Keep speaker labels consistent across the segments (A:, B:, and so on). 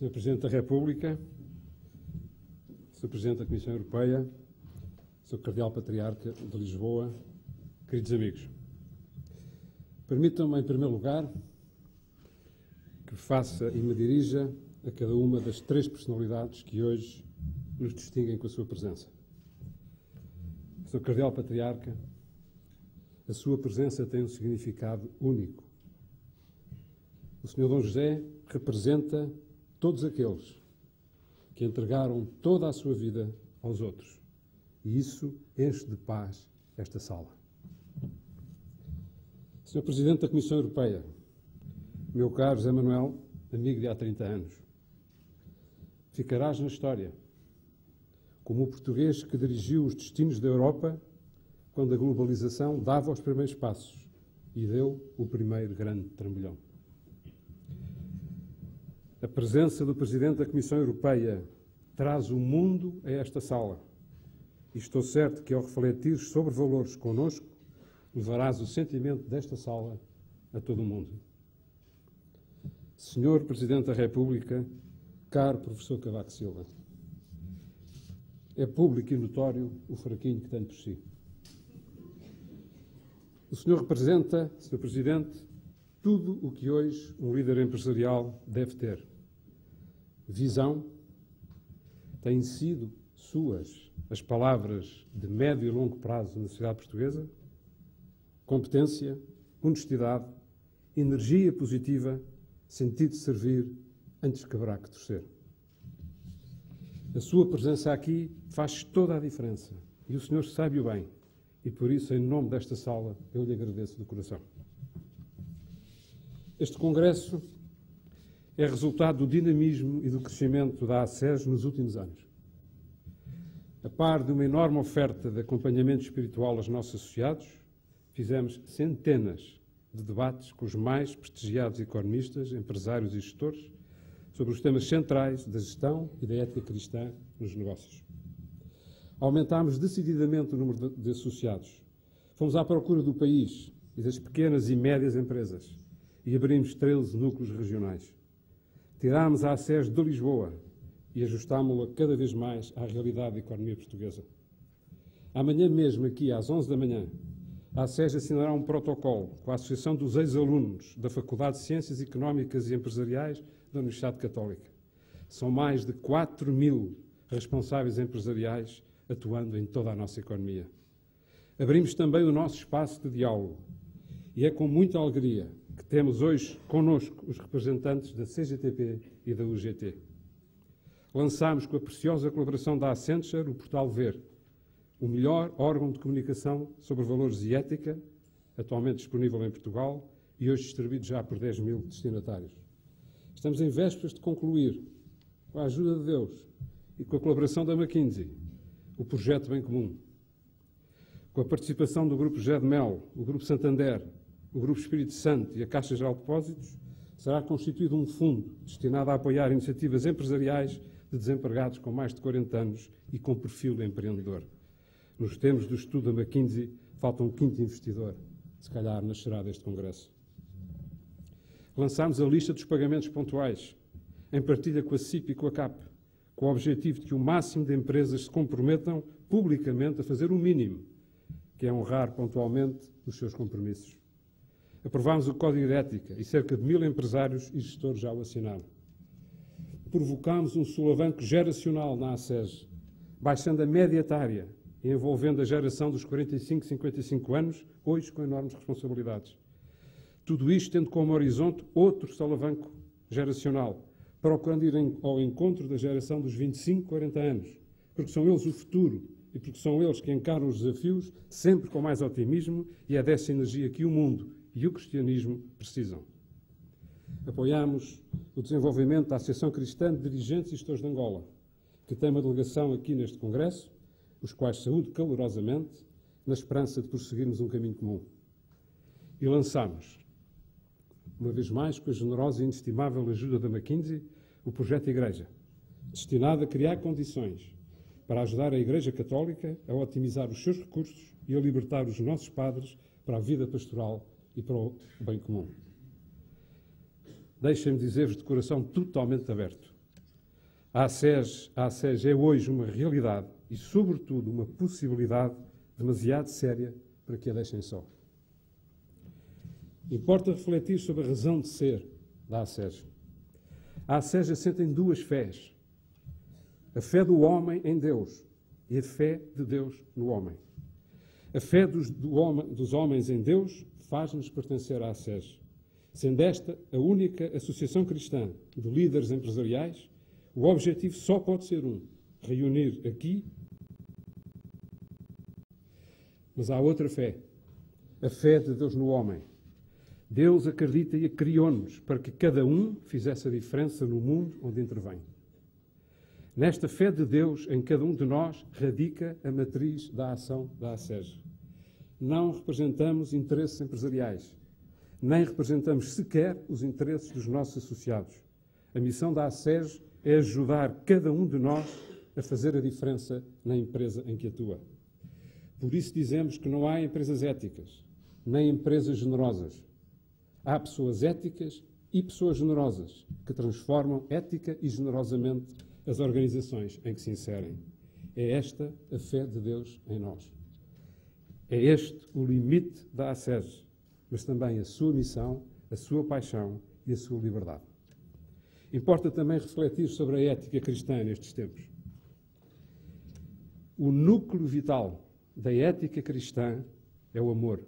A: Sr. Presidente da República, Sr. Presidente da Comissão Europeia, Sr. Cardeal Patriarca de Lisboa, queridos amigos, permitam-me, em primeiro lugar, que faça e me dirija a cada uma das três personalidades que hoje nos distinguem com a sua presença. Sr. Cardeal Patriarca, a sua presença tem um significado único. O Sr. Dom José representa todos aqueles que entregaram toda a sua vida aos outros. E isso enche de paz esta sala. Sr. Presidente da Comissão Europeia, meu caro José Manuel, amigo de há 30 anos, ficarás na história como o português que dirigiu os destinos da Europa quando a globalização dava os primeiros passos e deu o primeiro grande trambolhão. A presença do Presidente da Comissão Europeia traz o mundo a esta sala e estou certo que, ao refletir sobre valores connosco, levarás o sentimento desta sala a todo o mundo. Senhor Presidente da República, caro Professor Cavaco Silva, é público e notório o fraquinho que tem por si. O senhor representa, Sr. Presidente, tudo o que hoje um líder empresarial deve ter. Visão, têm sido suas as palavras de médio e longo prazo na sociedade portuguesa, competência, honestidade, energia positiva, sentido de servir antes que haverá que torcer. A sua presença aqui faz toda a diferença e o senhor sabe-o bem e por isso, em nome desta sala, eu lhe agradeço de coração. Este congresso é resultado do dinamismo e do crescimento da ACES nos últimos anos. A par de uma enorme oferta de acompanhamento espiritual aos nossos associados, fizemos centenas de debates com os mais prestigiados economistas, empresários e gestores sobre os temas centrais da gestão e da ética cristã nos negócios. Aumentámos decididamente o número de associados. Fomos à procura do país e das pequenas e médias empresas e abrimos 13 núcleos regionais. Tirámos a ACES de Lisboa e ajustámo-la cada vez mais à realidade da economia portuguesa. Amanhã mesmo, aqui às 11 da manhã, a ACES assinará um protocolo com a Associação dos Ex-Alunos da Faculdade de Ciências Económicas e Empresariais da Universidade Católica. São mais de 4.000 responsáveis empresariais atuando em toda a nossa economia. Abrimos também o nosso espaço de diálogo e é com muita alegria que temos hoje connosco os representantes da CGTP e da UGT. Lançámos com a preciosa colaboração da Accenture o Portal Ver, o melhor órgão de comunicação sobre valores e ética, atualmente disponível em Portugal e hoje distribuído já por 10.000 destinatários. Estamos em vésperas de concluir, com a ajuda de Deus e com a colaboração da McKinsey, o projeto Bem Comum. Com a participação do Grupo GEDMEL, o Grupo Santander, o Grupo Espírito Santo e a Caixa Geral de Depósitos, será constituído um fundo destinado a apoiar iniciativas empresariais de desempregados com mais de 40 anos e com perfil de empreendedor. Nos termos do estudo da McKinsey, falta um quinto investidor, se calhar nascerá deste Congresso. Lançámos a lista dos pagamentos pontuais, em partilha com a CIP e com a CAP, com o objetivo de que o máximo de empresas se comprometam publicamente a fazer o mínimo, que é honrar pontualmente os seus compromissos. Aprovámos o Código de Ética e cerca de 1.000 empresários e gestores já o assinaram. Provocámos um solavanco geracional na ACES, baixando a média etária e envolvendo a geração dos 45 e 55 anos, hoje com enormes responsabilidades. Tudo isto tendo como horizonte outro solavanco geracional, procurando ir ao encontro da geração dos 25, 40 anos, porque são eles o futuro e porque são eles que encaram os desafios sempre com mais otimismo e é dessa energia que o mundo e o cristianismo precisam. Apoiamos o desenvolvimento da Associação Cristã de Dirigentes e Gestores de Angola, que tem uma delegação aqui neste Congresso, os quais saúdo calorosamente, na esperança de prosseguirmos um caminho comum. E lançámos, uma vez mais, com a generosa e inestimável ajuda da McKinsey, o projeto Igreja, destinado a criar condições para ajudar a Igreja Católica a otimizar os seus recursos e a libertar os nossos padres para a vida pastoral e para o bem comum. Deixem-me dizer-vos de coração totalmente aberto A ACES é hoje uma realidade e, sobretudo, uma possibilidade demasiado séria para que a deixem só. Importa refletir sobre a razão de ser da ACES. A ACES assenta em duas fés. A fé do homem em Deus e a fé de Deus no homem. A fé dos homens em Deus faz-nos pertencer à ACES. Sendo esta a única associação cristã de líderes empresariais, o objetivo só pode ser um: reunir aqui. Mas há outra fé, a fé de Deus no homem. Deus acredita e criou-nos para que cada um fizesse a diferença no mundo onde intervém. Nesta fé de Deus em cada um de nós radica a matriz da ação da ACES. Não representamos interesses empresariais, nem representamos sequer os interesses dos nossos associados. A missão da ACES é ajudar cada um de nós a fazer a diferença na empresa em que atua. Por isso dizemos que não há empresas éticas, nem empresas generosas. Há pessoas éticas e pessoas generosas que transformam ética e generosamente as organizações em que se inserem. É esta a fé de Deus em nós. É este o limite da ACES, mas também a sua missão, a sua paixão e a sua liberdade. Importa também refletir sobre a ética cristã nestes tempos. O núcleo vital da ética cristã é o amor.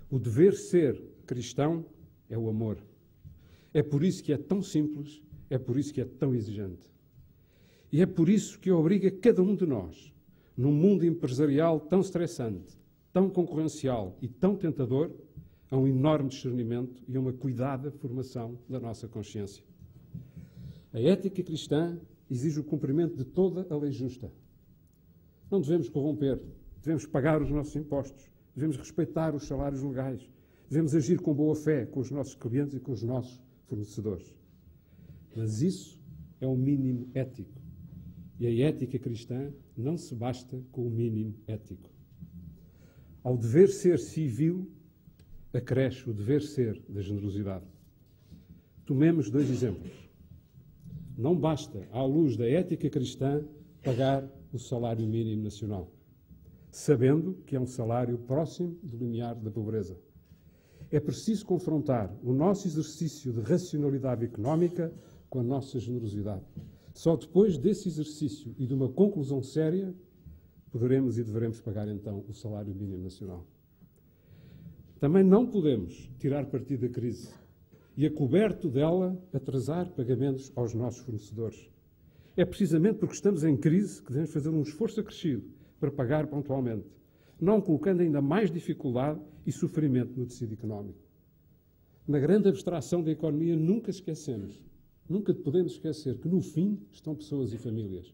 A: O dever ser cristão é o amor. É por isso que é tão simples, é por isso que é tão exigente. E é por isso que obriga cada um de nós, num mundo empresarial tão estressante, tão concorrencial e tão tentador, a um enorme discernimento e a uma cuidada formação da nossa consciência. A ética cristã exige o cumprimento de toda a lei justa. Não devemos corromper, devemos pagar os nossos impostos, devemos respeitar os salários legais, devemos agir com boa fé com os nossos clientes e com os nossos fornecedores. Mas isso é o mínimo ético. E a ética cristã não se basta com o mínimo ético. Ao dever ser civil, acresce o dever ser da generosidade. Tomemos dois exemplos. Não basta, à luz da ética cristã, pagar o salário mínimo nacional, sabendo que é um salário próximo do limiar da pobreza. É preciso confrontar o nosso exercício de racionalidade económica com a nossa generosidade. Só depois desse exercício e de uma conclusão séria, poderemos e deveremos pagar então o salário mínimo nacional. Também não podemos tirar partido da crise e, a coberto dela, atrasar pagamentos aos nossos fornecedores. É precisamente porque estamos em crise que devemos fazer um esforço acrescido para pagar pontualmente, não colocando ainda mais dificuldade e sofrimento no tecido económico. Na grande abstração da economia, nunca podemos esquecer que, no fim, estão pessoas e famílias.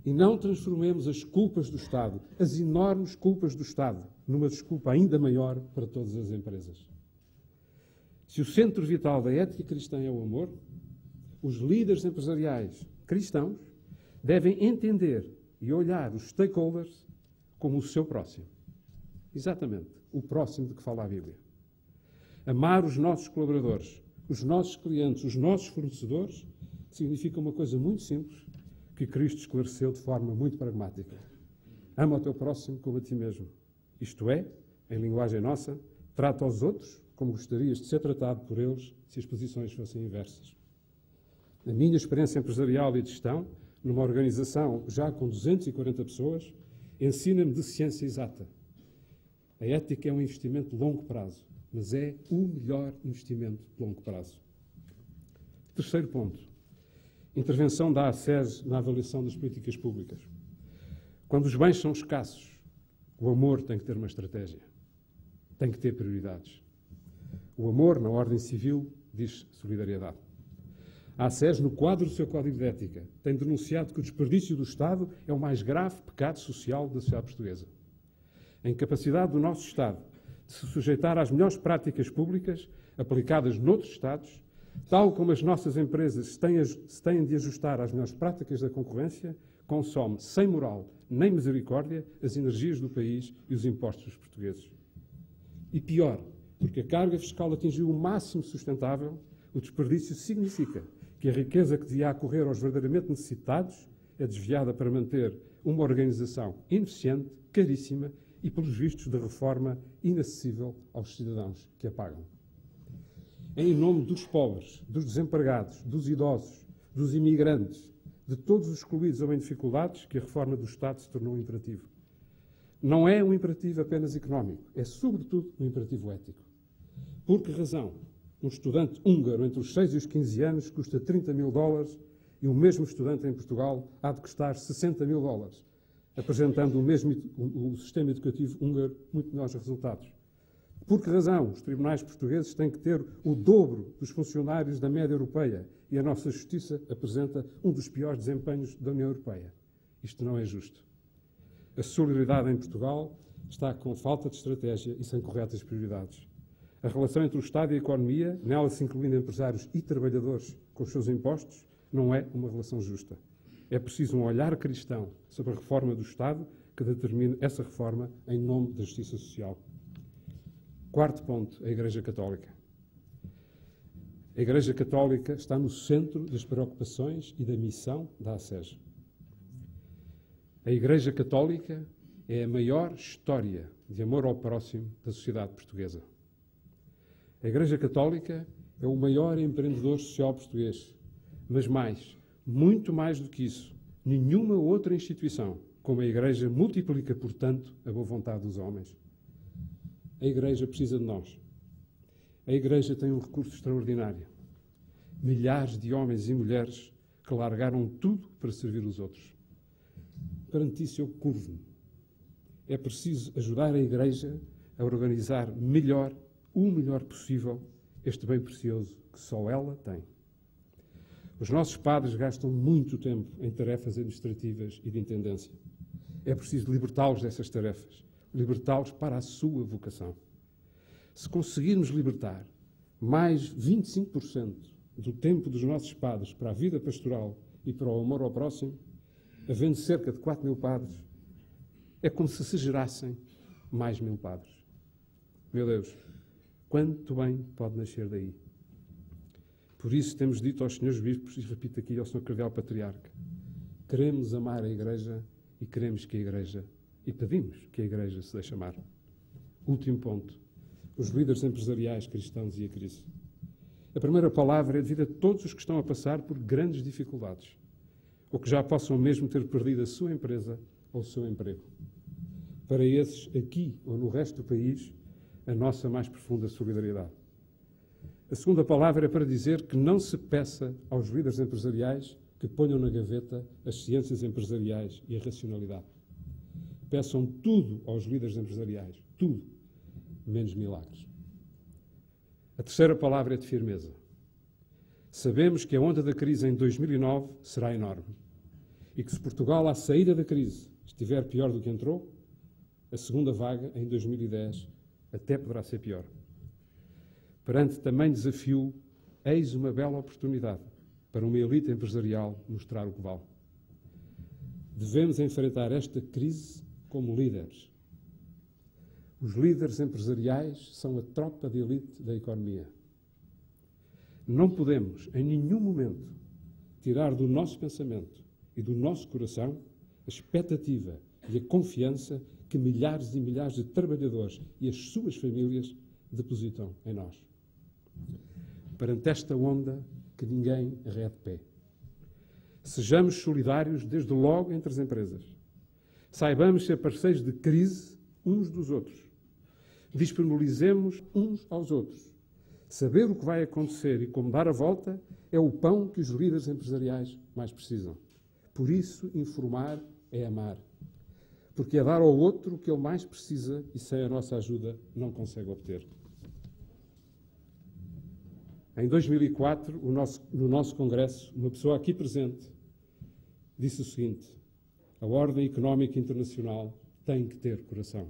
A: E não transformemos as culpas do Estado, as enormes culpas do Estado, numa desculpa ainda maior para todas as empresas. Se o centro vital da ética cristã é o amor, os líderes empresariais cristãos devem entender e olhar os stakeholders como o seu próximo. Exatamente, o próximo de que fala a Bíblia. Amar os nossos colaboradores, os nossos clientes, os nossos fornecedores, significa uma coisa muito simples que Cristo esclareceu de forma muito pragmática. Ama o teu próximo como a ti mesmo. Isto é, em linguagem nossa, trata aos outros como gostarias de ser tratado por eles se as posições fossem inversas. Na minha experiência empresarial e de gestão, numa organização já com 240 pessoas, ensina-me de ciência exata. A ética é um investimento de longo prazo, mas é o melhor investimento de longo prazo. Terceiro ponto. Intervenção da ACES na avaliação das políticas públicas. Quando os bens são escassos, o amor tem que ter uma estratégia. Tem que ter prioridades. O amor, na ordem civil, diz solidariedade. A ACES, no quadro do seu Código de Ética, tem denunciado que o desperdício do Estado é o mais grave pecado social da sociedade portuguesa. A incapacidade do nosso Estado de se sujeitar às melhores práticas públicas aplicadas noutros Estados, tal como as nossas empresas se têm de ajustar às melhores práticas da concorrência, consome, sem moral nem misericórdia, as energias do país e os impostos dos portugueses. E pior, porque a carga fiscal atingiu o máximo sustentável, o desperdício significa que a riqueza que devia ocorrer aos verdadeiramente necessitados é desviada para manter uma organização ineficiente, caríssima e, pelos vistos, de reforma inacessível aos cidadãos que a pagam. É em nome dos pobres, dos desempregados, dos idosos, dos imigrantes, de todos os excluídos ou em dificuldades que a reforma do Estado se tornou um imperativo. Não é um imperativo apenas económico, é sobretudo um imperativo ético. Por que razão? Um estudante húngaro entre os 6 e os 15 anos custa 30 mil dólares e o mesmo estudante em Portugal há de custar 60 mil dólares, apresentando o sistema educativo húngaro muito menores resultados. Por que razão os tribunais portugueses têm que ter o dobro dos funcionários da média europeia e a nossa justiça apresenta um dos piores desempenhos da União Europeia? Isto não é justo. A solidariedade em Portugal está com falta de estratégia e sem corretas prioridades. A relação entre o Estado e a economia, nela se incluindo empresários e trabalhadores com os seus impostos, não é uma relação justa. É preciso um olhar cristão sobre a reforma do Estado que determine essa reforma em nome da justiça social. Quarto ponto, a Igreja Católica. A Igreja Católica está no centro das preocupações e da missão da ACES. A Igreja Católica é a maior história de amor ao próximo da sociedade portuguesa. A Igreja Católica é o maior empreendedor social português, mas mais, muito mais do que isso, nenhuma outra instituição como a Igreja multiplica, portanto, a boa vontade dos homens. A Igreja precisa de nós. A Igreja tem um recurso extraordinário. Milhares de homens e mulheres que largaram tudo para servir os outros. Perante isso eu curvo-me. É preciso ajudar a Igreja a organizar melhor, o melhor possível, este bem precioso que só ela tem. Os nossos padres gastam muito tempo em tarefas administrativas e de intendência. É preciso libertá-los dessas tarefas, libertá-los para a sua vocação. Se conseguirmos libertar mais 25% do tempo dos nossos padres para a vida pastoral e para o amor ao próximo, havendo cerca de 4 mil padres, é como se gerassem mais 1000 padres. Meu Deus, quanto bem pode nascer daí. Por isso temos dito aos senhores bispos, e repito aqui ao Sr. Cardeal Patriarca, queremos amar a Igreja e queremos que a Igreja, e pedimos que a Igreja se deixe amar. Último ponto, os líderes empresariais cristãos e a crise. A primeira palavra é devida a todos os que estão a passar por grandes dificuldades, ou que já possam mesmo ter perdido a sua empresa ou o seu emprego. Para esses, aqui ou no resto do país, a nossa mais profunda solidariedade. A segunda palavra é para dizer que não se peça aos líderes empresariais que ponham na gaveta as ciências empresariais e a racionalidade. Peçam tudo aos líderes empresariais, tudo, menos milagres. A terceira palavra é de firmeza. Sabemos que a onda da crise em 2009 será enorme e que se Portugal, à saída da crise, estiver pior do que entrou, a segunda vaga, em 2010, até poderá ser pior. Perante tamanho desafio, eis uma bela oportunidade para uma elite empresarial mostrar o que vale. Devemos enfrentar esta crise como líderes. Os líderes empresariais são a tropa de elite da economia. Não podemos, em nenhum momento, tirar do nosso pensamento e do nosso coração a expectativa e a confiança que milhares e milhares de trabalhadores e as suas famílias depositam em nós. Perante esta onda, que ninguém arrede pé. Sejamos solidários desde logo entre as empresas. Saibamos ser parceiros de crise uns dos outros. Disponibilizemos uns aos outros. Saber o que vai acontecer e como dar a volta é o pão que os líderes empresariais mais precisam. Por isso, informar é amar. Porque é dar ao outro o que ele mais precisa e sem a nossa ajuda não consegue obter. Em 2004, no nosso congresso, uma pessoa aqui presente disse o seguinte: a ordem económica internacional tem que ter coração.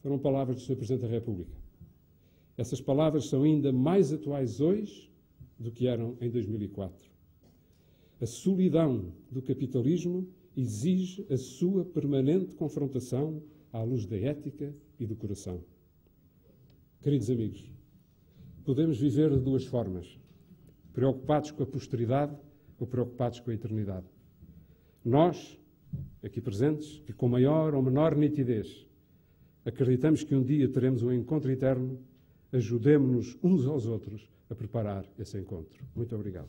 A: Foram palavras do Sr. Presidente da República. Essas palavras são ainda mais atuais hoje do que eram em 2004. A solidão do capitalismo exige a sua permanente confrontação à luz da ética e do coração. Queridos amigos, podemos viver de duas formas. preocupados com a posteridade ou preocupados com a eternidade. Nós, aqui presentes, que com maior ou menor nitidez acreditamos que um dia teremos um encontro eterno, ajudemo-nos uns aos outros a preparar esse encontro. Muito obrigado.